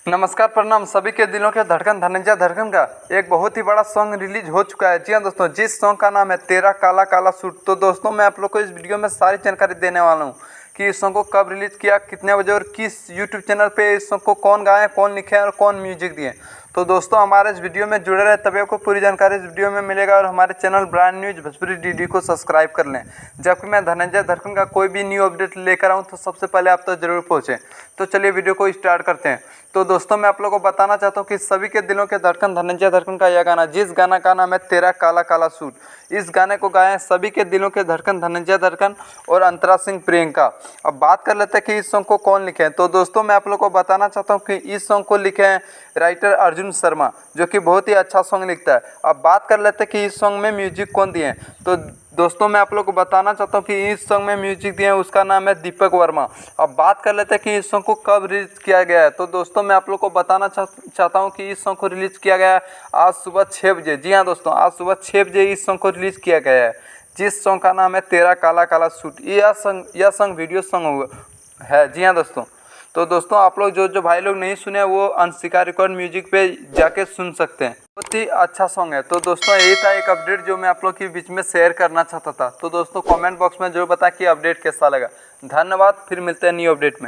नमस्कार, प्रणाम सभी के दिलों के धड़कन धनंजय धड़कन का एक बहुत ही बड़ा सॉन्ग रिलीज हो चुका है। जी हाँ दोस्तों, जिस सॉन्ग का नाम है तेरा काला काला सूट। तो दोस्तों मैं आप लोग को इस वीडियो में सारी जानकारी देने वाला हूँ कि इस सॉन्ग को कब रिलीज किया, कितने बजे और किस यूट्यूब चैनल पे इस सॉन्ग को कौन गाए, कौन लिखे और कौन म्यूजिक दिए। तो दोस्तों हमारे इस वीडियो में जुड़े रहे, तभी आपको पूरी जानकारी इस वीडियो में मिलेगा। और हमारे channel brand news Bhojpuri DD को सब्सक्राइब कर लें। जबकि मैं धनंजय धड़कन का कोई भी न्यू अपडेट लेकर आऊँ तो सबसे पहले आप तक जरूर पहुँचे। तो चलिए वीडियो को स्टार्ट करते हैं। तो दोस्तों मैं आप लोगों को बताना चाहता हूँ कि सभी के दिलों के धड़कन धनंजय धड़कन का यह गाना, जिस गाना का नाम है तेरा काला काला सूट, इस गाने को गाए हैं सभी के दिलों के धड़कन धनंजय धड़कन और अंतरा सिंह प्रियंका। अब बात कर लेते हैं कि इस सॉन्ग को कौन लिखे हैं। तो दोस्तों मैं आप लोगों को बताना चाहता हूँ कि इस सॉन्ग को लिखे हैं राइटर अर्जुन शर्मा, जो कि बहुत ही अच्छा सॉन्ग लिखता है। अब बात कर लेते हैं कि इस सॉन्ग में म्यूजिक कौन दिए हैं। तो दोस्तों मैं आप लोग को बताना चाहता हूँ कि इस सॉन्ग में म्यूजिक दिए हैं, उसका नाम है दीपक वर्मा। अब बात कर लेते हैं कि इस सॉन्ग को कब रिलीज किया गया है। तो दोस्तों मैं आप लोग को बताना चाहता हूँ कि इस सॉन्ग को रिलीज किया गया है आज सुबह 6 बजे। जी हाँ दोस्तों, आज सुबह 6 बजे इस सॉन्ग को रिलीज किया गया है, जिस सॉन्ग का नाम है तेरा काला काला सूट। यह सॉन्ग वीडियो सॉन्ग है। जी हाँ दोस्तों, तो दोस्तों आप लोग जो भाई लोग नहीं सुने वो अंशिका रिकॉर्ड म्यूजिक पे जाके सुन सकते हैं। बहुत ही अच्छा सॉन्ग है। तो दोस्तों यही था एक अपडेट जो मैं आप लोग के बीच में शेयर करना चाहता था। तो दोस्तों कमेंट बॉक्स में जरूर बताएं कि अपडेट कैसा लगा। धन्यवाद, फिर मिलते हैं न्यू अपडेट में।